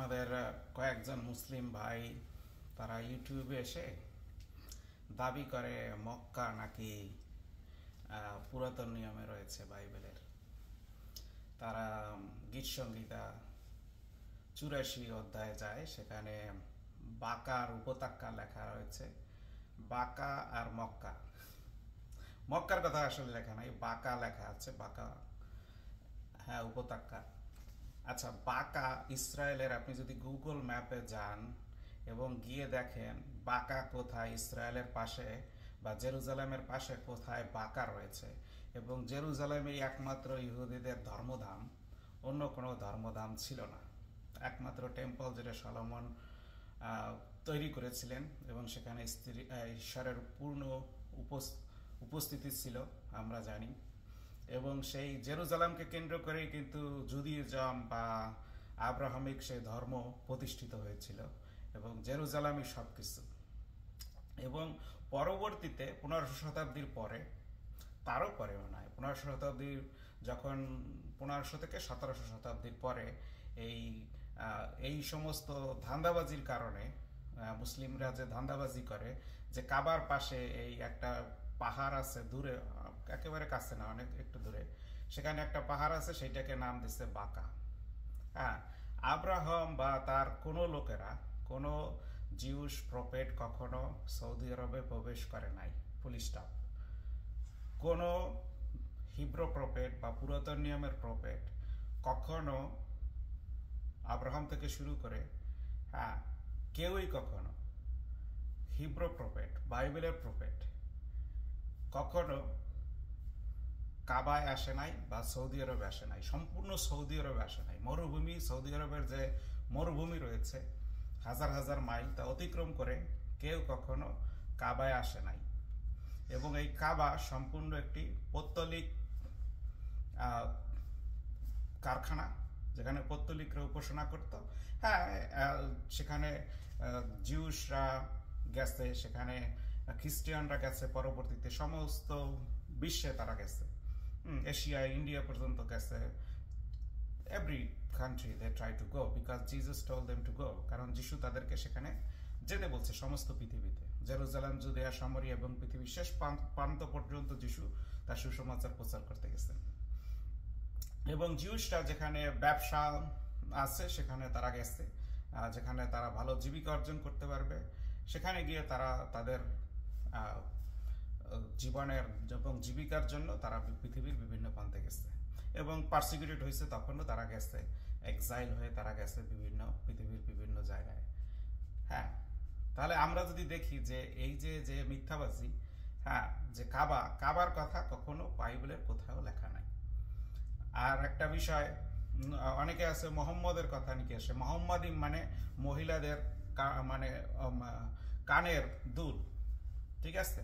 আমাদের কয়েকজন মুসলিম ভাই তারা ইউটিউবে এসে দাবি করে মক্কা নাকি পুরাতন নিয়মে রয়েছে বাইবেলের। তারা গীত সংগীতা 84 অধ্যায়ে যায়, সেখানে বাকার উপত্যকা লেখা রয়েছে। বাকা আর মক্কা, মক্কার কথা আসলে লেখা নাই, বাকা লেখা আছে। বাকা, হ্যাঁ, উপত্যকা। আচ্ছা, বাকা ইসরায়েলের, আপনি যদি গুগল ম্যাপে যান এবং গিয়ে দেখেন বাকা কোথায়, ইসরায়েলের পাশে বা জেরুজালেমের পাশে কোথায় বাকা রয়েছে, এবং জেরুজালেমেই একমাত্র ইহুদিদের ধর্মধাম, অন্য কোনো ধর্মধাম ছিল না। একমাত্র টেম্পল যেটা সলোমন তৈরি করেছিলেন, এবং সেখানে ঈশ্বরের পূর্ণ উপস্থিতি ছিল আমরা জানি। এবং সেই জেরুজালেমকে কেন্দ্র করেই কিন্তু জুদিজম বা আব্রাহামিক সেই ধর্ম প্রতিষ্ঠিত হয়েছিল, এবং জেরুজালেমই সব কিছু। এবং পরবর্তীতে 1500 শতাব্দীর পরে, তারও পরে মনে হয় 1500 শতাব্দীর, যখন 1500 থেকে 1700 শতাব্দীর পরে এই সমস্ত ধান্দাবাজির কারণে মুসলিমরা যে ধান্দাবাজি করে, যে কাবার পাশে এই একটা পাহাড় আছে দূরে, একেবারে কাছে না, অনেক একটু দূরে, সেখানে একটা পাহাড় আছে, সেইটাকে নাম দিচ্ছে বাকা। হ্যাঁ, আব্রাহাম বা তার কোনো লোকেরা, কোনো জিউস প্রফেট কখনো সৌদি আরবে প্রবেশ করে নাই, ফুল স্টপ। কোনো হিব্রু প্রফেট বা পুরাতন নিয়মের প্রফেট কখনো, আব্রাহাম থেকে শুরু করে, হ্যাঁ, কেউই কখনো, হিব্রু প্রফেট, বাইবেলের প্রফেট কখনো কাবায় আসে নাই বা সৌদি আরবে আসে নাই, সম্পূর্ণ সৌদি আরবে আসে নাই। মরুভূমি, সৌদি আরবের যে মরুভূমি রয়েছে হাজার হাজার মাইল, তা অতিক্রম করে কেউ কখনো কাবায় আসে নাই। এবং এই কাবা সম্পূর্ণ একটি পৌত্তলিক কারখানা, যেখানে পৌত্তলিকরা উপাসনা করত। হ্যাঁ, সেখানে জিউসরা গেছে, সেখানে খ্রিস্টানরা গেছে, পরবর্তীতে সমস্ত বিশ্বে তারা গেছে, এশিয়া, ইন্ডিয়া পর্যন্ত গেছে। Every country they try to go because Jesus told them to go, কারণ যিশু তাদেরকে সেখানে যেতে বলছে। সমস্ত পৃথিবীতে, জেরুজালেম, জুদেয়া, সামরিয়া এবং পৃথিবীর শেষ প্রান্ত পর্যন্ত যিশু তার সুসমাচার প্রচার করতে গেছেন। এবং জিউসরা যেখানে ব্যবসা আছে সেখানে তারা গেছে, যেখানে তারা ভালো জীবিকা অর্জন করতে পারবে, সেখানে গিয়ে তারা তাদের জীবনের এবং জীবিকার জন্য তারা পৃথিবীর বিভিন্ন প্রান্তে গেছে। এবং পারসিকিউটেড হয়েছে, তখনও তারা গেছে, এক্সাইল হয়ে তারা গেছে বিভিন্ন পৃথিবীর বিভিন্ন জায়গায়। হ্যাঁ, তাহলে আমরা যদি দেখি যে এই যে মিথ্যাবাজি, হ্যাঁ, যে কাবার কথা কখনো বাইবেলের কোথাও লেখা নাই। আর একটা বিষয়, অনেকে আছে মোহাম্মদের কথা নিয়ে আসে। মোহাম্মদিম মানে মহিলাদের মানে কানের দুল, ঠিক আছে?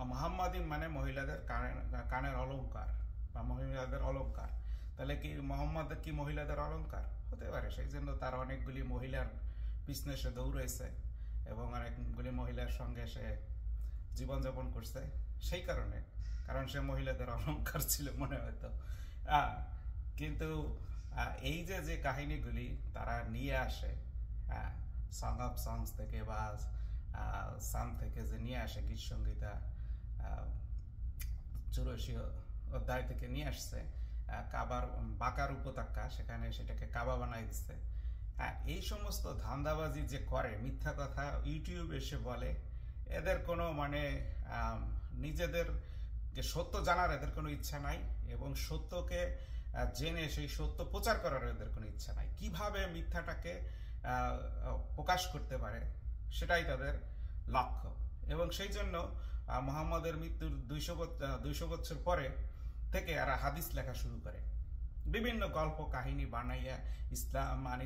মোহাম্মদিম মানে মহিলাদের কানের অলংকার বা মহিলাদের অলংকার। তাহলে কি মোহাম্মদ কি মহিলাদের অলংকার হতে পারে? সেই জন্য তার অনেকগুলি মহিলার পিছনে সে দৌড়েছে এবং অনেকগুলি মহিলার সঙ্গে সে জীবনযাপন করছে, সেই কারণে, কারণ সে মহিলাদের অলংকার ছিল মনে হয়তো। কিন্তু এই যে কাহিনীগুলি তারা নিয়ে আসে, হ্যাঁ, সং অফ সংস থেকে বা সাম থেকে যে নিয়ে আসে, গীত সংগীতা 84 অধ্যায় থেকে নিয়ে আসছে, কাবার বাকার উপত্যকা, সেখানে সেটাকে কাবা বানাই দিচ্ছে। হ্যাঁ, এই সমস্ত ধান্দাবাজি যে করে, মিথ্যা কথা ইউটিউব এসে বলে, এদের কোনো মানে নিজেদের যে সত্য জানার এদের কোনো ইচ্ছা নাই, এবং সত্যকে জেনে সেই সত্য প্রচার করার এদের কোনো ইচ্ছা নাই। কিভাবে মিথ্যাটাকে প্রকাশ করতে পারে সেটাই তাদের লক্ষ্য। এবং সেই জন্য মুহাম্মদের মৃত্যুর 200 বছর পরে থেকে এরা হাদিস লেখা শুরু করে, বিভিন্ন গল্প কাহিনী বানাইয়া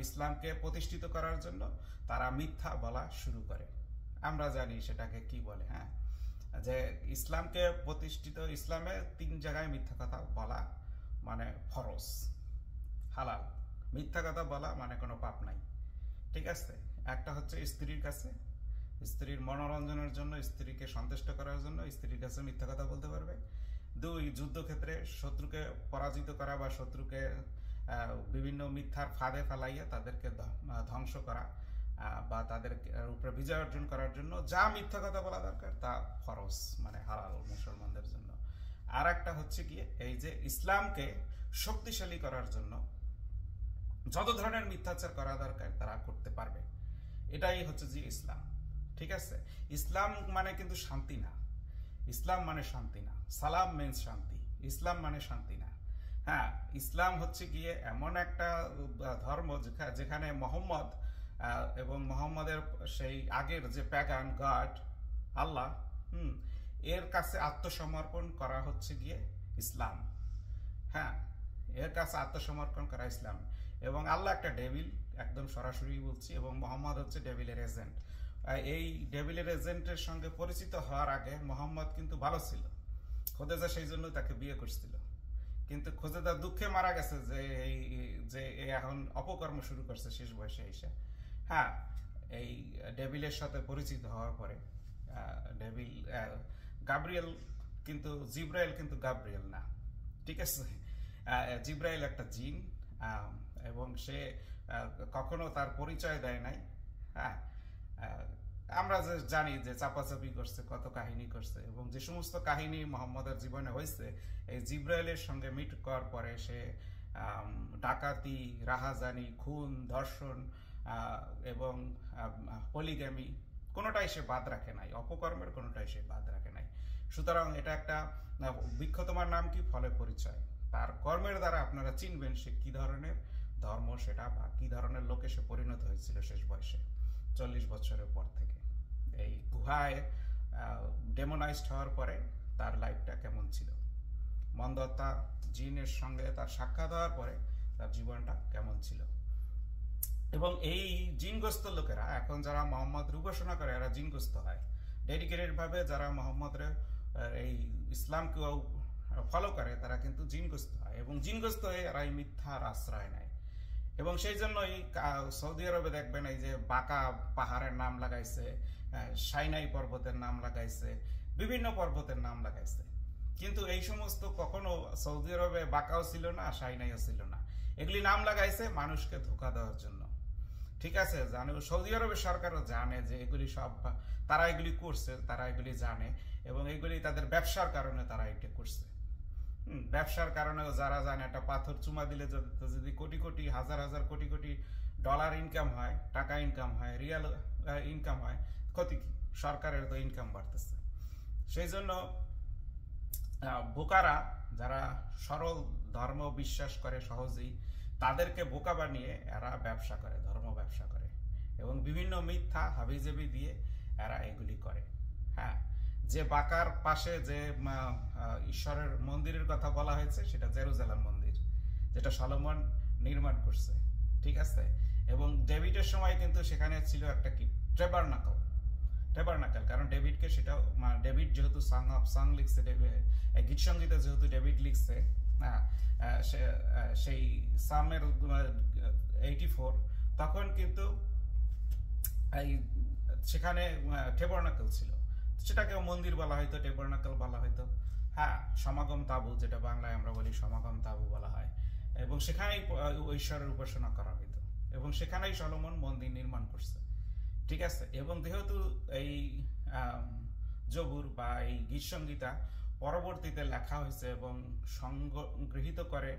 ইসলামকে প্রতিষ্ঠিত করার জন্য তারা মিথ্যা বলা শুরু করে। আমরা জানি সেটাকে কি বলে, হ্যাঁ, যে ইসলামকে প্রতিষ্ঠিত, ইসলামে 3 জায়গায় মিথ্যা কথা বলা মানে ফরজ, হালাল। মিথ্যা কথা বলা মানে কোনো পাপ নাই, ঠিক আছে? একটা হচ্ছে স্ত্রীর কাছে, স্ত্রীর মনোরঞ্জনের জন্য, স্ত্রীকে সন্তুষ্ট করার জন্য স্ত্রীর কাছে মিথ্যা কথা বলতে পারবে। 2, যুদ্ধক্ষেত্রে শত্রুকে পরাজিত করা বা শত্রুকে বিভিন্ন মিথ্যার ফাঁদে ফেলাইয়া তাদেরকে ধ্বংস করা বা তাদের উপরে বিজয় অর্জন করার জন্য যা মিথ্যা কথা বলা দরকার তা ফরজ, মানে হালাল মুসলমানদের জন্য। আর একটা হচ্ছে গিয়ে এই যে ইসলামকে শক্তিশালী করার জন্য যত ধরনের মিথ্যাচার করা দরকার তারা করতে পারবে, এটাই হচ্ছে যে ইসলাম। ঠিক আছে, ইসলাম মানে কিন্তু শান্তি না, ইসলাম মানে শান্তি না। সালাম মিন্স শান্তি, ইসলাম মানে শান্তি না। হ্যাঁ, ইসলাম হচ্ছে গিয়ে এমন একটা ধর্ম যেখানে মোহাম্মদ এবং মোহাম্মদের সেই আগের যে প্যাগান গড আল্লাহ, এর কাছে আত্মসমর্পণ করা হচ্ছে গিয়ে ইসলাম। হ্যাঁ, এর কাছে আত্মসমর্পণ করা ইসলাম। এবং আল্লাহ একটা ডেভিল, একদম সরাসরি বলছি, এবং মোহাম্মদ হচ্ছে ডেভিলের এজেন্ট। এই ডেভিলের এজেন্টের সঙ্গে পরিচিত হওয়ার আগে মোহাম্মদ কিন্তু ভালো ছিল, খোদেজা সেই জন্য তাকে বিয়ে করছিল। কিন্তু খোদেজা দুঃখে মারা গেছে যে এখন অপকর্ম শুরু করছে শেষ বয়সে এসে। হ্যাঁ, এই ডেভিলের সাথে পরিচিত হওয়ার পরে ডেভিল গাব্রিয়েল কিন্তু জিব্রাইল কিন্তু গাব্রিয়েল না। ঠিক আছে, জিব্রাইল একটা জিন, এবং সে কখনো তার পরিচয় দেয় নাই। হ্যাঁ, আমরা যে জানি যে চাপাচাপি করছে, কত কাহিনী করছে, এবং যে সমস্ত কাহিনী মোহাম্মদের জীবনে হয়েছে এই জিব্রাইলের সঙ্গে মিট করার পরে সে ডাকাতি, রাহাজানি, খুন, ধর্ষণ এবং পলিগ্যামি কোনোটাই সে বাদ রাখে নাই, অপকর্মের কোনোটাই সে বাদ রাখে নাই। সুতরাং এটা একটা বৃক্ষ, তোমার নাম কি, ফলে পরিচয়। তার কর্মের দ্বারা আপনারা চিনবেন সে কি ধরনের ধর্ম সেটা, বা কি ধরনের লোকে সে পরিণত হয়েছিল শেষ বয়সে 40 বছরের পর থেকে। এই গুহায় ডেমোনাইজড হওয়ার পরে তার লাইফটা কেমন ছিল, মন্দতা জিনের সঙ্গে তার সাক্ষাৎ হওয়ার পরে তার জীবনটা কেমন ছিল। এবং এই জিনগ্রস্ত লোকেরা এখন যারা মোহাম্মদের উপাসনা করে এরা জিনগ্রস্ত হয় ডেডিকেটেড ভাবে। যারা মোহাম্মদের এই ইসলামকে ফলো করে তারা কিন্তু জিনগ্রস্ত হয়, এবং জিনগ্রস্ত হয়ে এরা এই মিথ্যার আশ্রয় নেয়। এবং সেই জন্যই সৌদি আরবে দেখবেন এই যে বাঁকা পাহাড়ের নাম লাগাইছে, সাইনাই পর্বতের নাম লাগাইছে, বিভিন্ন পর্বতের নাম লাগাইছে। কিন্তু এই সমস্ত কখনো সৌদি আরবে বাঁকাও ছিল না, সাইনাইও ছিল না। এগুলি নাম লাগাইছে মানুষকে ধোঁকা দেওয়ার জন্য। ঠিক আছে, জানে সৌদি আরবের সরকারও জানে যে এগুলি সব তারা এগুলি করছে, তারা এগুলি জানে, এবং এগুলি তাদের ব্যবসার কারণে তারা এটা করছে। ব্যবসার কারণেও যারা জানে একটা পাথর চুমা দিলে যদি কোটি কোটি, হাজার হাজার কোটি কোটি ডলার ইনকাম হয়, টাকা ইনকাম হয়, রিয়াল ইনকাম হয়, ক্ষতি কি? সরকারের তো ইনকাম বাড়তেছে। সেই জন্য বোকারা যারা সরল ধর্ম বিশ্বাস করে সহজেই, তাদেরকে বোকা বানিয়ে এরা ব্যবসা করে, ধর্ম ব্যবসা করে, এবং বিভিন্ন মিথ্যা হাবিজাবি দিয়ে এরা এগুলি করে। হ্যাঁ, যে বাঁকার পাশে যে ঈশ্বরের মন্দিরের কথা বলা হয়েছে সেটা জেরুজালেম মন্দির, যেটা সলোমন নির্মাণ করছে। ঠিক আছে, এবং ডেভিডের সময় কিন্তু সেখানে ছিল একটা কি ট্রেবারনাকল, কারণ ডেভিডকে সেটা ডেভিড যেহেতু সং অফ সং লিখছে, গীত সঙ্গীতে যেহেতু ডেভিড লিখছে, হ্যাঁ, সেই সামের 84, তখন কিন্তু এই সেখানে টেবারনাকল ছিল, সেটাকেও মন্দির বলা হয়তো, টেবারনাকল বলা হয়তো। হ্যাঁ, সমাগম তাবু, যেটা বাংলায় আমরা বলি সমাগম তাবু বলা হয়, এবং সেখানেই ঈশ্বরের উপাসনা করা হইতো, এবং সেখানেই সলোমন মন্দির নির্মাণ করছে। ঠিক আছে, এবং যেহেতু এই জবুর বা এই গীত সংগীতা পরবর্তীতে লেখা হয়েছে এবং সংগৃহীত করে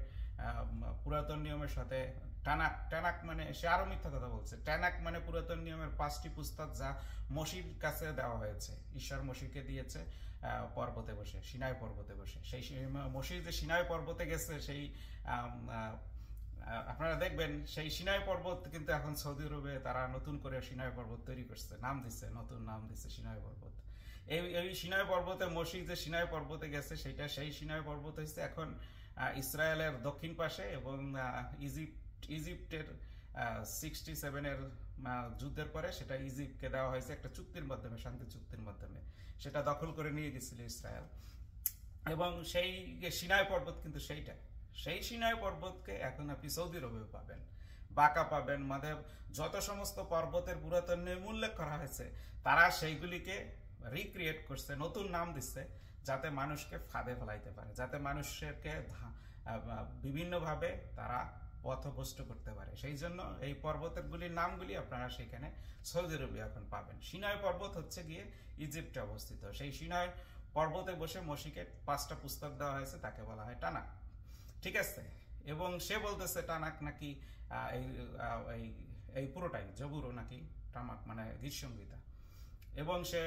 পুরাতন নিয়মের সাথে, টানাক মানে সে আরো মিথ্যা কথা বলছে। টানাক মানে পুরাতন নিয়মের 5টি পুস্তক যা মসির কাছে দেওয়া হয়েছে, ঈশ্বর মসিকে দিয়েছে পর্বতে বসে, সিনাই পর্বতে বসে। সেই মসির যে সিনাই পর্বতে গেছে, সেই আপনারা দেখবেন সেই সিনাই পর্বত কিন্তু এখন সৌদি আরবে তারা নতুন করে সিনাই পর্বত তৈরি করছে, নাম দিচ্ছে, নতুন নাম দিচ্ছে সিনাই পর্বত। এই সিনাই পর্বতে মসি যে সিনাই পর্বতে গেছে সেটা, সেই সিনাই পর্বত হচ্ছে এখন ইসরায়েলের দক্ষিণ পাশে, এবং ইজিপ্টের 67-এর যুদ্ধের পরে সেটা ইজিপ্টকে দেওয়া হয়েছে একটা চুক্তির মাধ্যমে, শান্তি চুক্তির মাধ্যমে। সেটা দখল করে নিয়ে গেছিল ইসরায়েল। এবং সেই সিনাই পর্বত কিন্তু সেই সিনাই পর্বতকে এখন আপনি সৌদি আরবে পাবেন, বাঁকা পাবেন, যত সমস্ত পর্বতের পুরাতন নিয়ম উল্লেখ করা হয়েছে তারা সেইগুলিকে রিক্রিয়েট করছে, নতুন নাম দিচ্ছে, যাতে মানুষকে ফাঁদে ফেলাইতে পারে, যাতে মানুষকে বিভিন্নভাবে তারা পথভ্রষ্ট করতে পারে। সেই জন্য এই পর্বতগুলির নামগুলি আপনারা সেখানে সৌদি আরবে এখন পাবেন। সিনাই পর্বত হচ্ছে গিয়ে ইজিপ্টে অবস্থিত। সেই সিনাই পর্বতে বসে মসিকে 5টা পুস্তক দেওয়া হয়েছে, তাকে বলা হয় টানাক। ঠিক আছে, এবং সে বলতেছে টানাক নাকি এই পুরোটাই জবুরও নাকি টামাক মানে গীতসংহিতা, এবং সে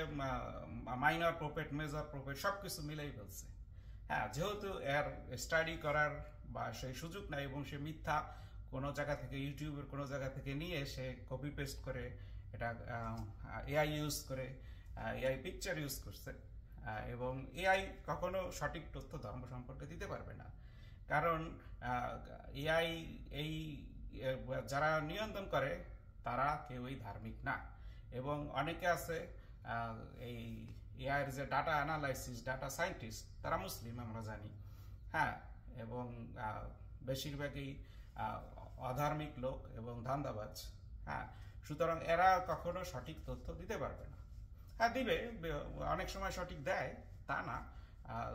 মাইনর প্রফেট মেজর প্রফেট সবকিছু মিলেই বলছে। হ্যাঁ, যেহেতু এর স্টাডি করার বা সেই সুযোগ নাই এবং সে মিথ্যা কোনো জায়গা থেকে ইউটিউবের কোনো জায়গা থেকে নিয়ে সে কপি পেস্ট করে এটা এআই ইউজ করে এআই পিকচার ইউজ করছে, এবং এআই কখনো সঠিক তথ্য ধর্ম সম্পর্কে দিতে পারবে না, কারণ এআই এই যারা নিয়ন্ত্রণ করে তারা কেউই ধার্মিক না। এবং অনেকে আছে এই এআইয়ের যে ডাটা অ্যানালাইসিস ডাটা সায়েন্টিস্ট তারা মুসলিম আমরা জানি। হ্যাঁ, এবং বেশিরভাগই অধার্মিক লোক এবং ধান্দাবাজ। হ্যাঁ, সুতরাং এরা কখনো সঠিক তথ্য দিতে পারবে না। হ্যাঁ, দিবে, অনেক সময় সঠিক দেয় তা না,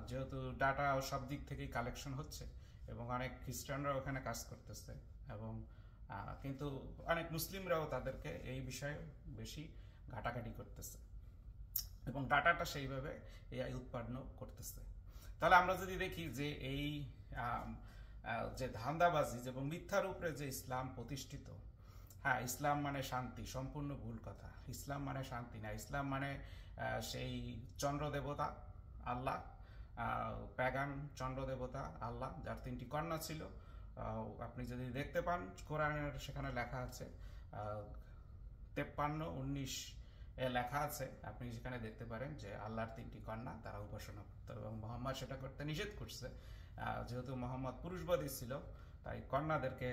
যেহেতু ডাটা সব দিক থেকেই কালেকশন হচ্ছে এবং অনেক খ্রিস্টানরা ওখানে কাজ করতেছে, এবং কিন্তু অনেক মুসলিমরাও তাদেরকে এই বিষয়ে বেশি ঘাটাঘাটি করতেছে এবং ডাটাটা সেইভাবে এআই উৎপন্ন করতেছে। তাহলে আমরা যদি দেখি যে এই যে ধান্দাবাজি এবং মিথ্যার উপরে যে ইসলাম প্রতিষ্ঠিত, হ্যাঁ, ইসলাম মানে শান্তি, সম্পূর্ণ ভুল কথা। ইসলাম মানে শান্তি না, ইসলাম মানে সেই চন্দ্র দেবতা আল্লাহ, প্যাগান চন্দ্র দেবতা আল্লাহ, যার 3টি কন্যা ছিল। আপনি যদি দেখতে পান কোরআনের সেখানে লেখা আছে 53:19 এ লেখা আছে, আপনি সেখানে দেখতে পারেন যে আল্লাহর 3টি কন্যা তারা উপাসনা করত, এবং মোহাম্মদ সেটা করতে নিষেধ করছে। যেহেতু মোহাম্মদ পুরুষবাদী ছিল, তাই কন্যাদেরকে,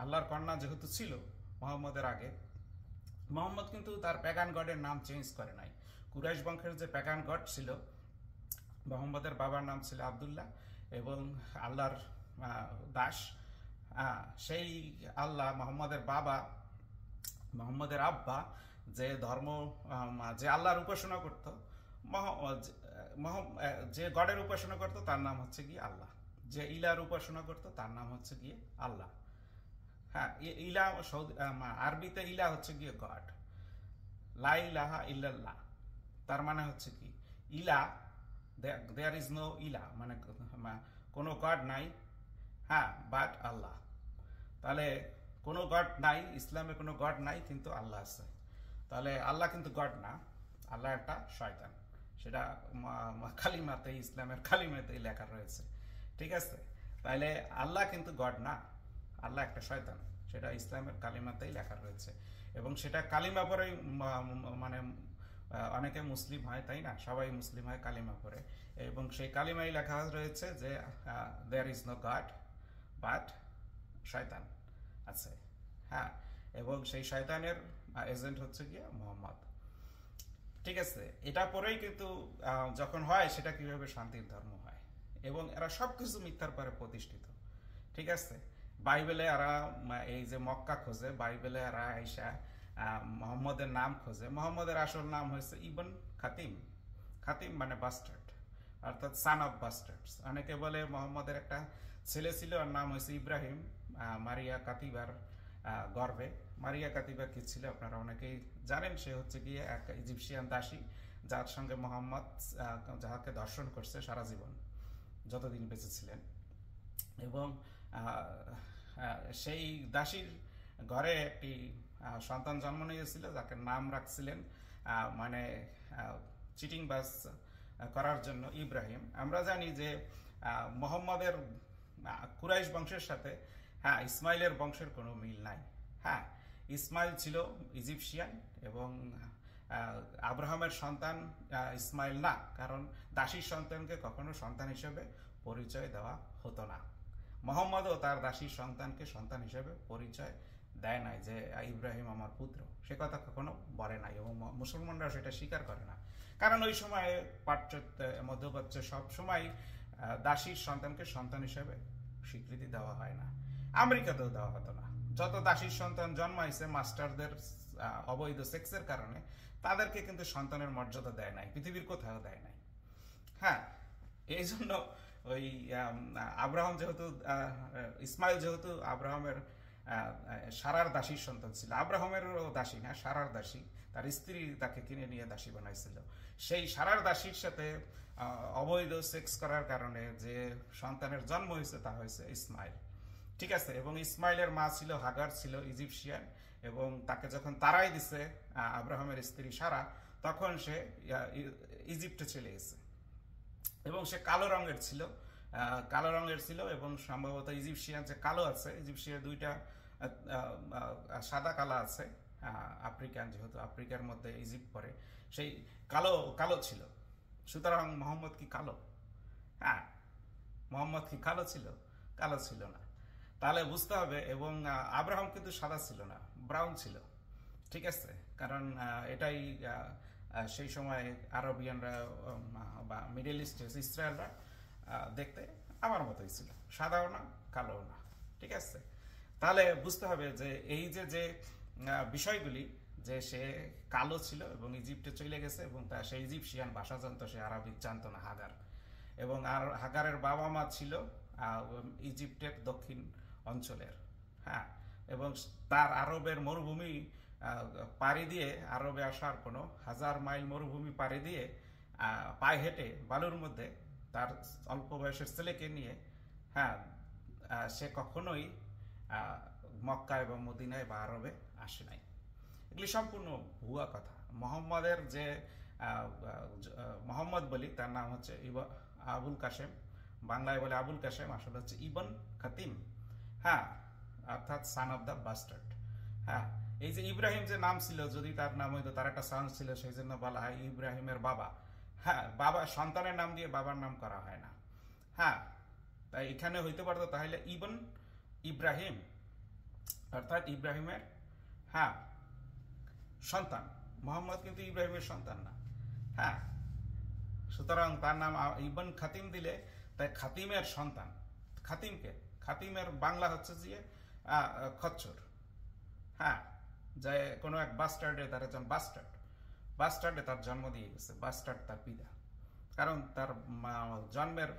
আল্লাহর কন্যা যেহেতু ছিল মোহাম্মদের আগে, মোহাম্মদ কিন্তু তার প্যাগান গডের নাম চেঞ্জ করে নাই। কুরাইশ বংশের যে প্যাগান গড ছিল, মোহাম্মদের বাবার নাম ছিল আব্দুল্লাহ এবং আল্লাহর দাস। সেই আল্লাহ, মোহাম্মদের বাবা, মোহাম্মদের আব্বা যে ধর্ম, যে আল্লাহর উপাসনা করত, যে গডের উপাসনা করত তার নাম হচ্ছে গিয়ে আল্লাহ, যে ইলার উপাসনা করত তার নাম হচ্ছে গিয়ে আল্লাহ। হ্যাঁ, ইলা আরবিতে ইলা হচ্ছে গিয়ে গড, লা ইলাহা ইল্লাল্লাহ, তার মানে হচ্ছে কি ইলা, দেয়ার ইজ নো ইলা, মানে কোনো গড নাই, হ্যাঁ, বাট আল্লাহ। তাহলে কোনো গড নাই, ইসলামে কোনো গড নাই, কিন্তু আল্লাহ আছে। তাহলে আল্লাহ কিন্তু গড না, আল্লাহ একটা শয়তান, সেটা কালিমাতেই, ইসলামের কালিমাতেই লেখা রয়েছে। ঠিক আছে, তাহলে আল্লাহ কিন্তু গড না, আল্লাহ একটা শয়তান, সেটা ইসলামের কালিমাতেই লেখা রয়েছে। এবং সেটা কালিমা পরেই মানে অনেকে মুসলিম হয়, তাই না? সবাই মুসলিম হয় কালিমা পরে, এবং সেই কালিমাই লেখা রয়েছে যে there is no god but শয়তান আছে। হ্যাঁ, এবং সেই শয়তানের এজেন্ট হচ্ছে গিয়ে মোহাম্মদ। ঠিক আছে, এটা পরেই কিন্তু যখন হয় সেটা কিভাবে শান্তির ধর্ম হয়, এবং এরা সবকিছু মিথ্যার পরে প্রতিষ্ঠিত। ঠিক আছে, বাইবেলে এরা এই যে মক্কা খোঁজে, বাইবেলে এরা আইসা মোহাম্মদের নাম খোঁজে। মোহাম্মদের আসল নাম হয়েছে ইবন খাতিম। খাতিম মানে বাস্টার্ড, অর্থাৎ সান অফ বাস্টার্ডস। অনেকে বলে মোহাম্মদের একটা ছেলে ছিল, ওর নাম হয়েছে ইব্রাহিম, মারিয়া কাতিবার গর্ভে। মারিয়া কাতিবা কি ছিল আপনারা অনেকেই জানেন, সে হচ্ছে গিয়ে এক ইজিপশিয়ান দাসী, যার সঙ্গে মোহাম্মদ যাহাকে দর্শন করছে সারা জীবন, যতদিন বেঁচে ছিলেন। এবং সেই দাসীর ঘরে একটি সন্তান জন্ম নিয়েছিল, যাকে নাম রাখছিলেন মানে চিটিং বাস করার জন্য ইব্রাহিম। আমরা জানি যে মোহাম্মদের কুরাইশ বংশের সাথে, হ্যাঁ, ইসমাইলের বংশের কোনো মিল নাই। হ্যাঁ, ইসমাইল ছিল ইজিপশিয়ান এবং আব্রাহামের সন্তান ইসমাইল না, কারণ দাসীর সন্তানকে কখনো সন্তান হিসেবে পরিচয় দেওয়া হতো না। মোহাম্মদও তার দাসীর সন্তানকে সন্তান হিসেবে পরিচয় দেয় নাই যে ইব্রাহিম আমার পুত্র, সে কথা কখনো বলে নাই, এবং মুসলমানরা সেটা স্বীকার করে না, কারণ ওই সময়ে পাশ্চাত্য মধ্যপ্রাচ্যে সব সময় দাসীর সন্তানকে সন্তান হিসেবে স্বীকৃতি দেওয়া হয় না। আমেরিকাতেও দেওয়া হতো না। যত দাসীর সন্তান জন্মাইছে মাস্টারদের অবৈধ সেক্সের কারণে, তাদেরকে কিন্তু সন্তানের মর্যাদা দেয় নাই, পৃথিবীর কোথাও দেয় নাই। হ্যাঁ, এই জন্য ওই আব্রাহাম যেহেতু ইসমাইল যেহেতু আব্রাহামের সারার দাসীর সন্তান ছিল, আব্রাহামেরও দাসী না, সারার দাসী, তার স্ত্রী তাকে কিনে নিয়ে দাসী বানাইছিল। সেই সারার দাসীর সাথে অবৈধ সেক্স করার কারণে যে সন্তানের জন্ম হয়েছে তা হয়েছে ইসমাইল। ঠিক আছে, এবং ইসমাইলের মা ছিল হাগার, ছিল ইজিপশিয়ান, এবং তাকে যখন তারাই দিছে আব্রাহামের স্ত্রী সারা, তখন সে ইজিপ্টে চলে গেছে। এবং সে কালো রঙের ছিল, এবং সম্ভবত ইজিপশিয়ান যে কালো আছে, ইজিপশিয়ান দুইটা সাদা কালা আছে, আফ্রিকান, যেহেতু আফ্রিকার মধ্যে ইজিপ্ট পড়ে, সেই কালো কালো ছিল। সুতরাং মোহাম্মদ কি কালো? হ্যাঁ, মোহাম্মদ কি কালো ছিল? কালো ছিল না। তাহলে বুঝতে হবে। এবং আব্রাহাম কিন্তু সাদা ছিল না, ব্রাউন ছিল। ঠিক আছে, কারণ এটাই সেই সময় আরবিয়ানরা বা মিডল ইস্টের ইসরায়েলরা দেখতে আমার মতোই ছিল, সাদাও না কালোও না। ঠিক আছে, তাহলে বুঝতে হবে যে এই যে বিষয়গুলি, যে সে কালো ছিল এবং ইজিপ্টে চলে গেছে, এবং সে ইজিপশিয়ান ভাষা জানতো, সে আরবিক জানতো না, হাগার। এবং আর হাগারের বাবা মা ছিল ইজিপ্টের দক্ষিণ অঞ্চলের। হ্যাঁ, এবং তার আরবের মরুভূমি পাড়ি দিয়ে, আরবে আসার কোনো 1000 মাইল মরুভূমি পাড়ি দিয়ে পায়ে হেঁটে বালুর মধ্যে তার অল্প বয়সের ছেলেকে নিয়ে, হ্যাঁ, সে কখনোই মক্কা এবং মদিনায় বা আরবে আসে নাই। এগুলি সম্পূর্ণ ভুয়া কথা। মোহাম্মদের যে মোহাম্মদ বলি, তার নাম হচ্ছে আবুল কাসেম, বাংলায় বলে আবুল কাসেম, আসলে হচ্ছে ইবন খাতিম। হ্যাঁ, অর্থাৎ সান অফ দ্য বাস্টার্ড। হ্যাঁ, এই যে ইব্রাহিম যে নাম ছিল, যদি তার নাম হইতো, তার একটা সান ছিল, সেই জন্য বলা হয় ইব্রাহিমের বাবা। হ্যাঁ, বাবা সন্তানের নাম দিয়ে বাবার নাম করা হয় না। হ্যাঁ, তাই এখানে হইতে পারতো তাহলে ইবন ইব্রাহিম, অর্থাৎ ইব্রাহিমের, হ্যাঁ, সন্তান। মোহাম্মদ কিন্তু ইব্রাহিমের সন্তান না। হ্যাঁ, সুতরাং তার নাম ইবন খাতিম দিলে, তাই খাতিমের সন্তান। খাতিমকে, খাতিমের বাংলা হচ্ছে যে খচ্চর। হ্যাঁ, যে কোনো এক বাস্টার্ডে, তার একজন বাস্টার্ডে তার জন্ম দিয়ে গেছে, বাস্টার্ড তার পিতা। কারণ তার জন্মের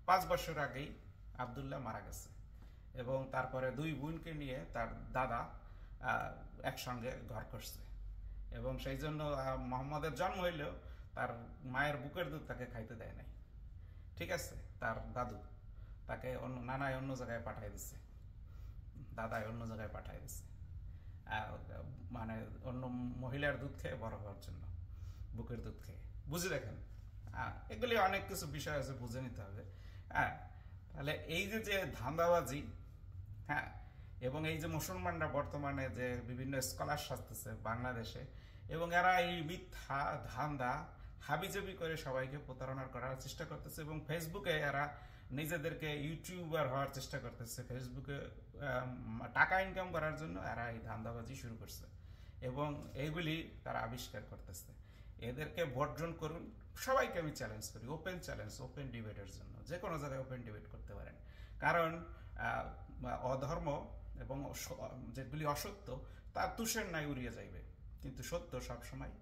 5 বছর আগেই আবদুল্লাহ মারা গেছে, এবং তারপরে 2 বোনকে নিয়ে তার দাদা একসঙ্গে ঘর করছে, এবং সেই জন্য মোহাম্মদের জন্ম হইলেও তার মায়ের বুকের দুধ তাকে খাইতে দেয় নাই। ঠিক আছে, তার দাদু তাকে নানায় অন্য জায়গায় পাঠাই দিচ্ছে, দাদায় অন্য জায়গায় পাঠাই দিচ্ছে, মানে অন্য মহিলার দুধ খেয়ে বড় হওয়ার জন্য, বুকের দুধ খেয়ে। বুঝে দেখেন, এগুলি অনেক কিছু বিষয় আছে, বুঝে নিতে হবে। হ্যাঁ, তাহলে এই যে ধান্দাবাজি, হ্যাঁ, এবং এই যে মুসলমানরা বর্তমানে যে বিভিন্ন স্কলার সাজতেছে বাংলাদেশে, এবং এরা এই মিথ্যা ধান্দা হাবিজাবি করে সবাইকে প্রতারণা করার চেষ্টা করতেছে, এবং ফেসবুকে এরা নিজেদেরকে ইউটিউবার হওয়ার চেষ্টা করতেছে। ফেসবুকে টাকা ইনকাম করার জন্য এরা এই ধান্দাবাজি শুরু করছে, এবং এইগুলি তারা আবিষ্কার করতেছে। এদেরকে বর্জন করুন। সবাইকে আমি চ্যালেঞ্জ করি, ওপেন চ্যালেঞ্জ, ওপেন ডিবেটের জন্য। যে কোনো জায়গায় ওপেন ডিবেট করতে পারেন, কারণ অধর্ম এবং যেগুলি অসত্য তা তুষের ন্যায় উড়িয়ে যাইবে, কিন্তু সত্য সবসময়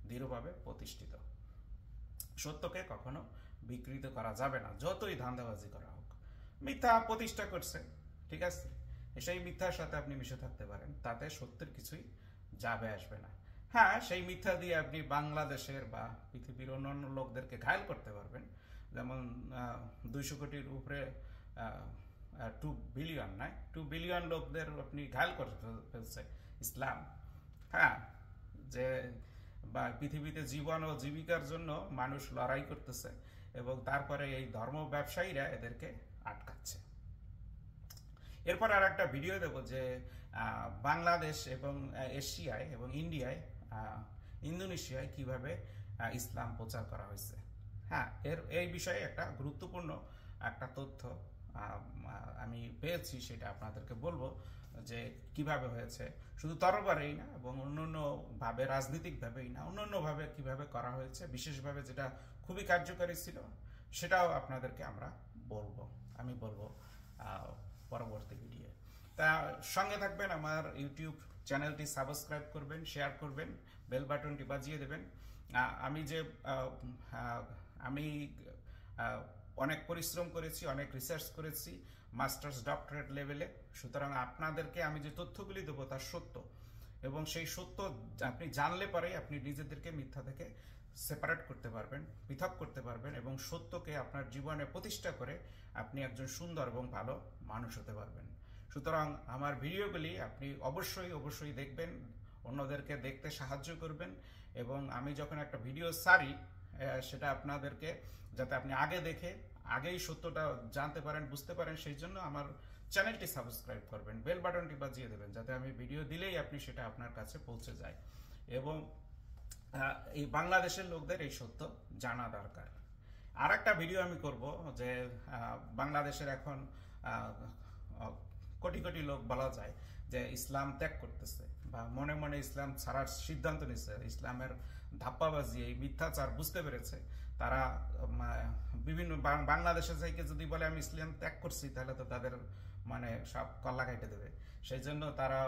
দৃঢ়ভাবে প্রতিষ্ঠিত। সত্যকে কখনো বিকৃত করা যাবে না, যতই ধান্দাবাজি করা হোক। মিথ্যা প্রতিষ্ঠা করছে, ঠিক আছে, সেই মিথ্যার সাথে আপনি মিশে থাকতে পারেন, তাতে সত্যের কিছুই যাবে আসবে না। হ্যাঁ, সেই মিথ্যা দিয়ে আপনি বাংলাদেশের বা পৃথিবীর অন্যান্য লোকদেরকে ঘায়েল করতে পারবেন। যেমন 200 কোটির উপরে 2 বিলিয়ন নয়, 2 বিলিয়ন লোকদের আপনি ঘায়েল করে ফেলছে ইসলাম। হ্যাঁ, যে বা পৃথিবীতে জীবন ও জীবিকার জন্য মানুষ লড়াই করতেছে, এবং তারপরে এই ধর্ম ব্যবসায়ীরা এদেরকে আটকাচ্ছে। এরপর আর একটা ভিডিও দেবো যে বাংলাদেশ এবং এশিয়ায় এবং ইন্ডিয়ায়, ইন্দোনেশিয়ায় কিভাবে ইসলাম প্রচার করা হয়েছে। হ্যাঁ, এই বিষয়ে একটা গুরুত্বপূর্ণ একটা তথ্য আমি পেয়েছি, সেটা আপনাদেরকে বলবো যে কিভাবে হয়েছে। শুধু তরবারেই না, এবং অন্যান্যভাবে, রাজনৈতিকভাবেই না, অন্যান্যভাবে কিভাবে করা হয়েছে, বিশেষভাবে যেটা খুবই কার্যকারী ছিল, সেটাও আপনাদেরকে আমি বলবো পরবর্তী ভিডিও। তা সঙ্গে থাকবেন, আমার ইউটিউব চ্যানেলটি সাবস্ক্রাইব করবেন, শেয়ার করবেন, বেল বাটনটি বাজিয়ে দেবেন। আমি অনেক পরিশ্রম করেছি, অনেক রিসার্চ করেছি মাস্টার্স ডক্টরেট লেভেলে। সুতরাং আপনাদেরকে আমি যে তথ্যগুলি দেবো তা সত্য, এবং সেই সত্য আপনি জানলে পরে আপনি নিজেদেরকে মিথ্যা থেকে সেপারেট করতে পারবেন, পৃথক করতে পারবেন, এবং সত্যকে আপনার জীবনে প্রতিষ্ঠা করে আপনি একজন সুন্দর এবং ভালো মানুষ হতে পারবেন। সুতরাং আমার ভিডিওগুলি আপনি অবশ্যই দেখবেন, অন্যদেরকে দেখতে সাহায্য করবেন, এবং আমি যখন একটা ভিডিও ছাড়ি সেটা আপনাদেরকে যাতে আপনি আগে দেখে আগেই সত্যটা জানতে পারেন, বুঝতে পারেন, সেই জন্য আমার চ্যানেলটি সাবস্ক্রাইব করবেন, বেল বাটনটি বাজিয়ে দেবেন, যাতে আমি ভিডিও দিলেই আপনি সেটা আপনার কাছে পৌঁছে যায়। এবং এই বাংলাদেশের লোকদের এই সত্য জানা দরকার। আর একটা ভিডিও আমি করব যে বাংলাদেশের এখন কোটি কোটি লোক বলা যায় যে ইসলাম ত্যাগ করতেছে, বা মনে মনে ইসলাম ছাড়ার সিদ্ধান্ত নিচ্ছে, ইসলামের ধাপ্পাবাজি, এই মিথ্যাচার বুঝতে পেরেছে। তারা বিভিন্ন বাংলাদেশে থেকে যদি বলে আমি ইসলাম ত্যাগ করছি, তাহলে তো তাদের মানে সব কল্লা কেটে দেবে। সেই জন্য তারা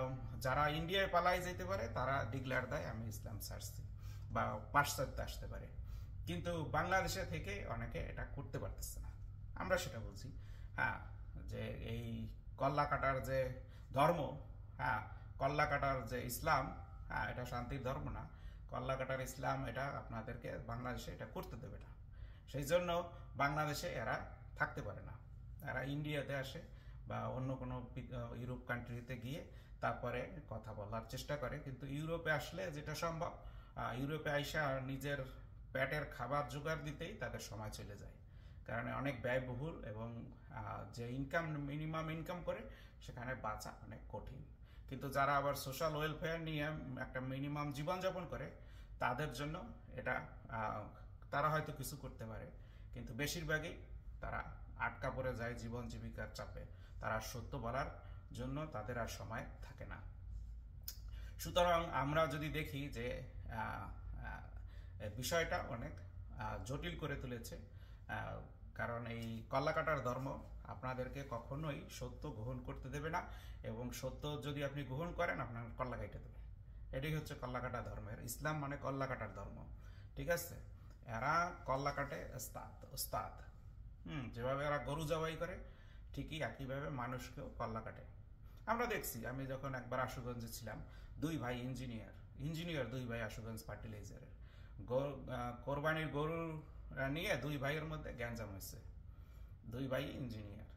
যারা ইন্ডিয়ায় পালাই যেতে পারে তারা ডিক্লেয়ার দেয় আমি ইসলাম ছাড়ছি, বা পাশ্চাত্যে আসতে পারে। কিন্তু বাংলাদেশে থেকে অনেকে এটা করতে পারতেছে না, আমরা সেটা বলছি। হ্যাঁ, যে এই কল্লা কাটার যে ধর্ম, হ্যাঁ, কল্লা কাটার যে ইসলাম, হ্যাঁ, এটা শান্তির ধর্ম না। কল্লা কাটার ইসলাম এটা আপনাদেরকে বাংলাদেশে এটা করতে দেবে না। সেই জন্য বাংলাদেশে এরা থাকতে পারে না, এরা ইন্ডিয়াতে আসে বা অন্য কোনো ইউরোপ কান্ট্রিতে গিয়ে তারপরে কথা বলার চেষ্টা করে। কিন্তু ইউরোপে আসলে যেটা সম্ভব, ইউরোপে আইসা নিজের পেটের খাবার জোগাড় দিতেই তাদের সময় চলে যায়, কারণ অনেক ব্যয়বহুল, এবং যে মিনিমাম ইনকাম করে সেখানে বাঁচা অনেক কঠিন। কিন্তু যারা আবার সোশ্যাল ওয়েলফেয়ার নিয়ে একটা মিনিমাম জীবনযাপন করে তাদের জন্য এটা তারা হয়তো কিছু করতে পারে, কিন্তু বেশিরভাগই তারা আটকা পড়ে যায় জীবন জীবিকার চাপে। তারা সত্য বলার জন্য তাদের আর সময় থাকে না। সুতরাং আমরা যদি দেখি যে বিষয়টা অনেক জটিল করে তুলেছে, কারণ এই কল্লাকাটার ধর্ম আপনাদেরকে কখনোই সত্য গ্রহণ করতে দেবে না, এবং সত্য যদি আপনি গ্রহণ করেন আপনার কল্লা কেটে দেবে। এটাই হচ্ছে কল্লাকাটা ধর্মের ইসলাম, মানে কল্লাকাটার ধর্ম। ঠিক আছে, এরা কল্লা কাটে ওস্তাদ। যেভাবে এরা গরু জবাই করে ঠিকই একইভাবে মানুষকেও কল্লা কাটে। আমরা দেখছি, আমি যখন একবার আশুগঞ্জে ছিলাম, দুই ভাই ইঞ্জিনিয়ার দুই ভাই আশুগঞ্জ ফার্টিলাইজারের কোরবানির গরু নিয়ে দুই ভাইয়ের মধ্যে গ্যাঞ্জাম হয়েছে। দুই ভাই ইঞ্জিনিয়ার,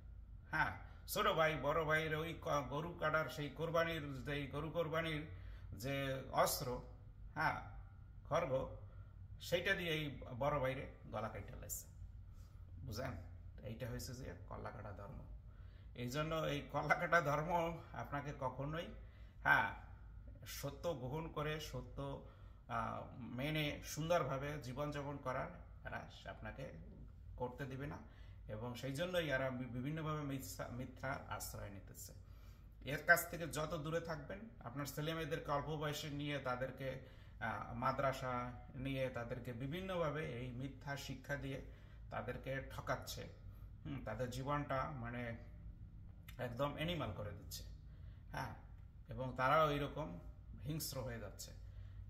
হ্যাঁ, ছোট ভাই বড় ভাইয়ের ওই গরু কাটার সেই কোরবানির যে গরু কোরবানির যে অস্ত্র, হ্যাঁ, খড়গ, সেইটা দিয়ে এই বড় ভাইরে গলা কাইটা লাইছে। বুঝেন, এইটা হয়েছে যে কল্লাকাটা ধর্ম। এই জন্য এই কল্লাকাটা ধর্ম আপনাকে কখনোই, হ্যাঁ, সত্য গ্রহণ করে সত্য মেনে সুন্দরভাবে জীবনযাপন করার এরা আপনাকে করতে দিবে না, এবং সেই জন্যই এরা বিভিন্নভাবে মিথ্যা আশ্রয় নিতেছে। এর কাছ থেকে যত দূরে থাকবেন, আপনার ছেলে মেয়েদেরকে অল্প বয়সে নিয়ে তাদেরকে মাদ্রাসা নিয়ে তাদেরকে বিভিন্নভাবে এই মিথ্যা শিক্ষা দিয়ে তাদেরকে ঠকাচ্ছে। তাদের জীবনটা মানে একদম অ্যানিমাল করে দিচ্ছে, হ্যাঁ, এবং তারাও এইরকম হিংস্র হয়ে যাচ্ছে।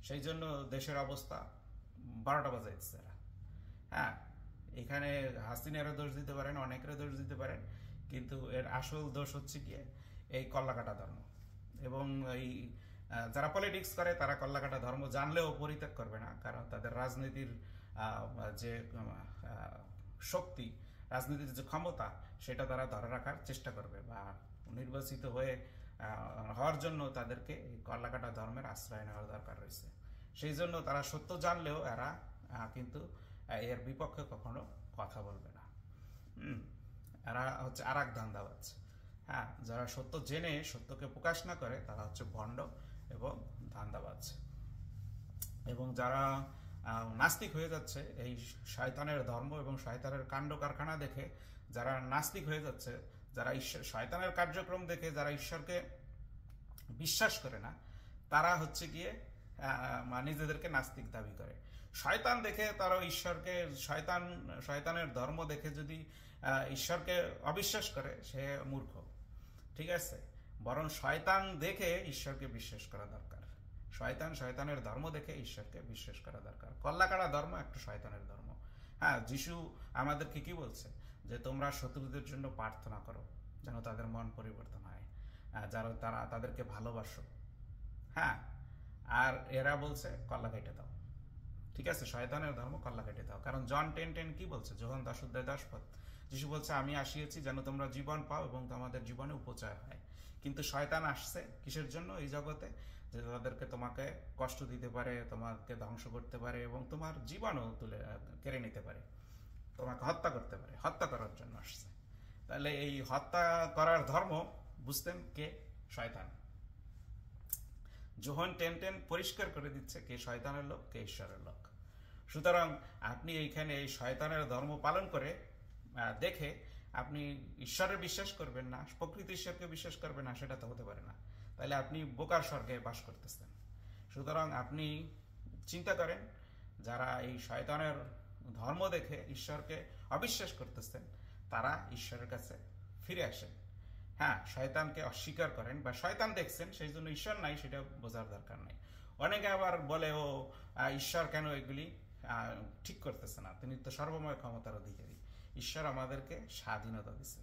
সেই জন্য দেশের অবস্থা 12টা বাজাইছে এরা। হ্যাঁ, এখানে হাসিনারও দোষ দিতে পারেন, অনেকেরও দোষ দিতে পারেন, কিন্তু এর আসল দোষ হচ্ছে গিয়ে এই কল্লাকাটা ধর্ম। এবং এই যারা পলিটিক্স করে তারা কল্লাকাটা ধর্ম জানলেও পরিত্যাগ করবে না, কারণ তাদের রাজনীতির যে শক্তি, রাজনীতির যে ক্ষমতা, সেটা তারা ধরে রাখার চেষ্টা করবে, বা নির্বাচিত হওয়ার জন্য তাদেরকে এই কল্লাকাটা ধর্মের আশ্রয় নেওয়ার দরকার রয়েছে। সেই জন্য তারা সত্য জানলেও এরা কিন্তু এর বিপক্ষে কখনো কথা বলবে না। এরা হচ্ছে আর এক ধান্দাবাজ। হ্যাঁ, যারা সত্য জেনে সত্যকে প্রকাশ না করে তারা হচ্ছে ভণ্ড এবং ধান্দাবাজ। এবং যারা নাস্তিক হয়ে যাচ্ছে এই শয়তানের ধর্ম এবং শয়তানের কাণ্ড কারখানা দেখে, যারা নাস্তিক হয়ে যাচ্ছে, যারা শয়তানের কার্যক্রম দেখে যারা ঈশ্বরকে বিশ্বাস করে না, তারা হচ্ছে গিয়ে নিজেদেরকে নাস্তিক দাবি করে। শয়তান দেখে তারা ঈশ্বরকে, শয়তানের ধর্ম দেখে যদি ঈশ্বরকে অবিশ্বাস করে, সে মূর্খ। ঠিক আছে, বরং শয়তান দেখে ঈশ্বরকে বিশ্বাস করা দরকার। শয়তানের ধর্ম দেখে ঈশ্বরকে বিশ্বাস করা দরকার। কল্লাকাটা ধর্ম একটা শয়তানের ধর্ম। হ্যাঁ, যিশু আমাদেরকে কি বলছে? যে তোমরা শত্রুদের জন্য প্রার্থনা করো যেন তাদের মন পরিবর্তন হয়, যারা তারা তাদেরকে ভালোবাসো। হ্যাঁ, আর এরা বলছে কল্লা কেটে দাও। ঠিক আছে, শয়তানের ধর্ম কল্লা কেটে দাও। কারণ জন 10:10 কি বলছে? যোহান 10:10 যিশু বলছে, আমি আসিয়েছি যেন তোমরা জীবন পাও এবং তোমাদের জীবনে উপচয় হয়। কিন্তু শয়তান আসছে কিসের জন্য এই জগতে? যে তাদেরকে তোমাকে কষ্ট দিতে পারে, তোমাকে ধ্বংস করতে পারে এবং তোমার জীবনও কেড়ে নিতে পারে, তোমাকে হত্যা করতে পারে। হত্যা করার জন্য আসছে। তাহলে এই হত্যা করার ধর্ম বুঝতেন কে? শয়তান। যোহান 10:10 পরিষ্কার করে দিচ্ছে কে শয়তানের লোক, কে ঈশ্বরের লোক। সুতরাং আপনি এইখানে এই শয়তানের ধর্ম পালন করে দেখে আপনি ঈশ্বরের বিশ্বাস করবেন না, প্রকৃত ঈশ্বরকে বিশ্বাস করবেন না, সেটা তো হতে পারে না। তাহলে আপনি বোকার স্বর্গে বাস করতেছেন। সুতরাং আপনি চিন্তা করেন, যারা এই শয়তানের ধর্ম দেখে ঈশ্বরকে অবিশ্বাস করতেছেন, তারা ঈশ্বরের কাছে ফিরে আসেন। হ্যাঁ, শয়তানকে অস্বীকার করেন বা শয়তান দেখছেন সেই জন্য ঈশ্বর নাই, সেটা বোঝার দরকার নেই। অনেকে আবার বলে, ও ঈশ্বর কেন এগুলি ঠিক করতেছে না, তিনি তো সর্বময় ক্ষমতার অধিকারী। ঈশ্বর আমাদেরকে স্বাধীনতা দিছে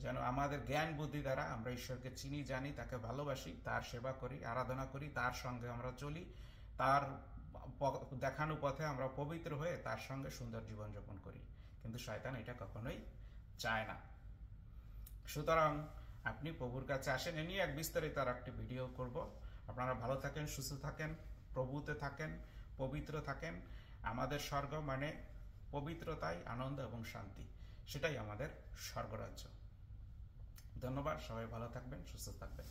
যেন আমাদের জ্ঞান বুদ্ধি দ্বারা আমরা ঈশ্বরকে চিনি, জানি, তাকে ভালোবাসি, তার সেবা করি, আরাধনা করি, তার সঙ্গে আমরা চলি, তার দেখানো পথে আমরা পবিত্র হয়ে তার সঙ্গে সুন্দর জীবনযাপন করি। কিন্তু শয়তান এটা কখনোই চায় না। সুতরাং আপনি প্রভুর কাছে আসেন। এ নিয়ে এক বিস্তারিত আর একটি ভিডিও করব। আপনারা ভালো থাকেন, সুস্থ থাকেন, প্রভুতে থাকেন, পবিত্র থাকেন। আমাদের স্বর্গ মানে পবিত্রতায় আনন্দ এবং শান্তি, সেটাই আমাদের স্বর্গরাজ্য। ধন্যবাদ, সবাই ভালো থাকবেন, সুস্থ থাকবেন।